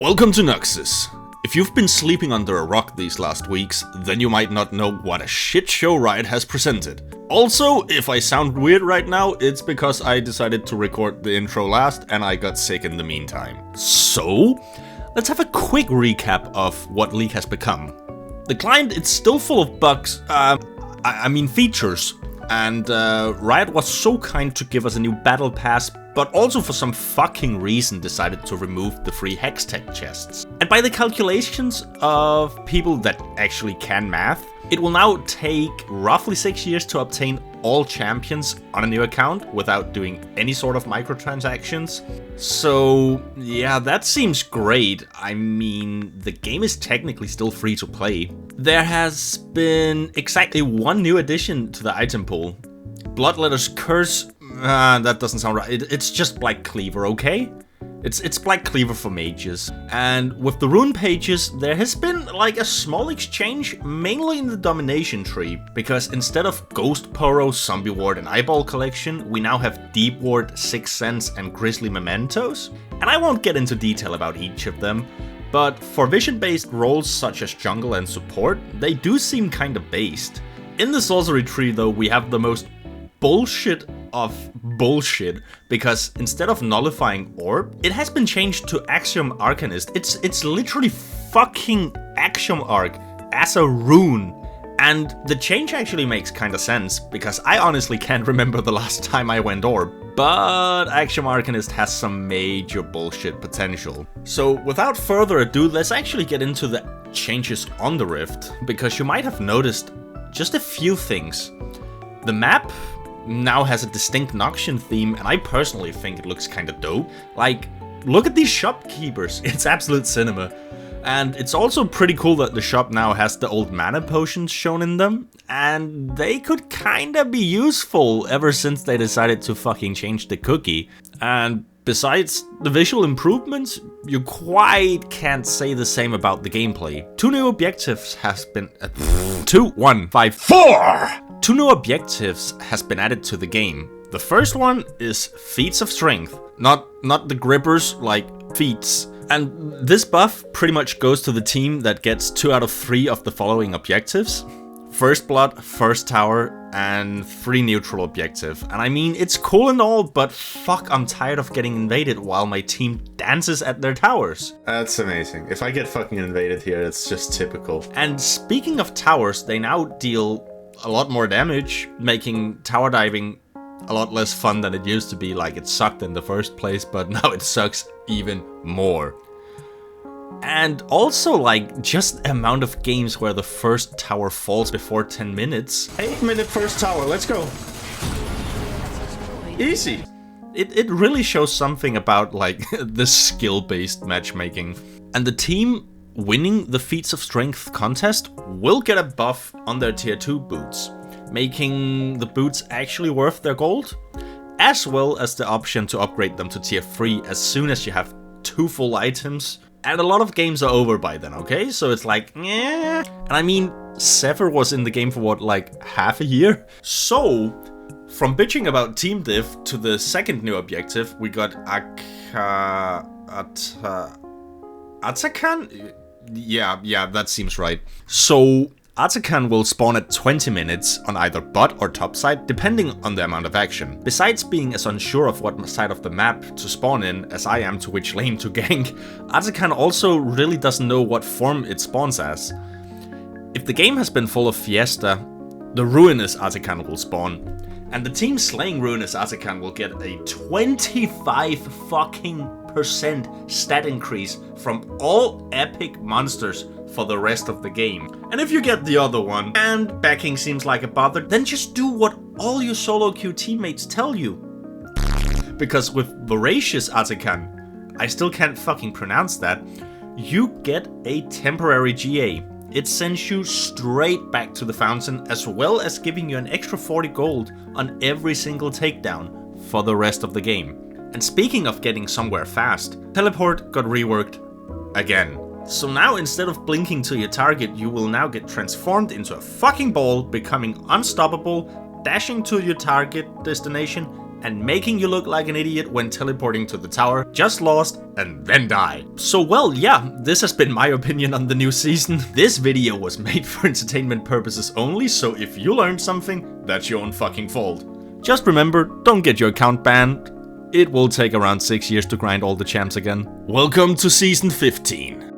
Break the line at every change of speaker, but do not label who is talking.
Welcome to Noxus. If you've been sleeping under a rock these last weeks, then you might not know what a shit show Riot has presented. Also, if I sound weird right now, it's because I decided to record the intro last and I got sick in the meantime. So, let's have a quick recap of what League has become. The client, it's still full of bugs, features. And Riot was so kind to give us a new battle pass, but also for some fucking reason decided to remove the free Hextech chests. And by the calculations of people that actually can math, it will now take roughly 6 years to obtain all champions on a new account without doing any sort of microtransactions. So yeah, that seems great. I mean, the game is technically still free to play. There has been exactly one new addition to the item pool. Bloodletter's Curse. That doesn't sound right. It's just Black Cleaver, okay? It's Black Cleaver for mages. And with the rune pages, there has been like a small exchange, mainly in the domination tree, because instead of Ghost Poro, Zombie Ward, and Eyeball Collection, we now have Deep Ward, Sixth Sense, and Grisly Mementos. And I won't get into detail about each of them, but for vision-based roles such as jungle and support, they do seem kinda based. In the sorcery tree though, we have the most bullshit of bullshit, because instead of nullifying orb, it has been changed to Axiom Arcanist. It's literally fucking Axiom Arc as a rune. And the change actually makes kinda sense, because I honestly can't remember the last time I went orb. But Axiom Arcanist has some major bullshit potential. So without further ado, let's actually get into the changes on the Rift, because you might have noticed just a few things. The map now has a distinct Noxian theme, and I personally think it looks kinda dope. Like, look at these shopkeepers, it's absolute cinema. And it's also pretty cool that the shop now has the old mana potions shown in them, and they could kinda be useful ever since they decided to fucking change the cookie. And besides the visual improvements, you quite can't say the same about the gameplay. Two new objectives has been... 2 new objectives has been added to the game. The first one is Feats of Strength, not the grippers, like feats. And this buff pretty much goes to the team that gets 2 out of 3 of the following objectives. First Blood, First Tower, and 3 neutral objective. And I mean, it's cool and all, but fuck, I'm tired of getting invaded while my team dances at their towers.
That's amazing. If I get fucking invaded here, it's just typical.
And speaking of towers, they now deal a lot more damage, making tower diving a lot less fun than it used to be. Like, it sucked in the first place, but now it sucks even more. And also, like, just the amount of games where the first tower falls before 10 minutes.
8-minute first tower, let's go. Easy.
It really shows something about, like, the skill-based matchmaking. And the team winning the Feats of Strength contest will get a buff on their tier 2 boots, making the boots actually worth their gold, as well as the option to upgrade them to tier 3 as soon as you have 2 full items. And a lot of games are over by then, okay? So it's like, yeah. And I mean, Sever was in the game for what, like half a year? So, from bitching about team diff to the second new objective, we got Atakan? Yeah, that seems right. So, Atakan will spawn at 20 minutes on either bot or top side, depending on the amount of action. Besides being as unsure of what side of the map to spawn in as I am to which lane to gank, Atakan also really doesn't know what form it spawns as. If the game has been full of Fiesta, the Ruinous Atakan will spawn. And the team slaying Ruinous Atakan will get a 25% stat increase from all epic monsters for the rest of the game. And if you get the other one, and backing seems like a bother, then just do what all your solo queue teammates tell you. Because with Voracious Atakan, I still can't fucking pronounce that, you get a temporary GA. It sends you straight back to the fountain, as well as giving you an extra 40 gold on every single takedown for the rest of the game. And speaking of getting somewhere fast, Teleport got reworked again. So now instead of blinking to your target, you will now get transformed into a fucking ball, becoming unstoppable, dashing to your target destination, and making you look like an idiot when teleporting to the tower, just lost, and then die. So well, yeah, this has been my opinion on the new season. This video was made for entertainment purposes only, so if you learned something, that's your own fucking fault. Just remember, don't get your account banned. It will take around 6 years to grind all the champs again. Welcome to Season 15.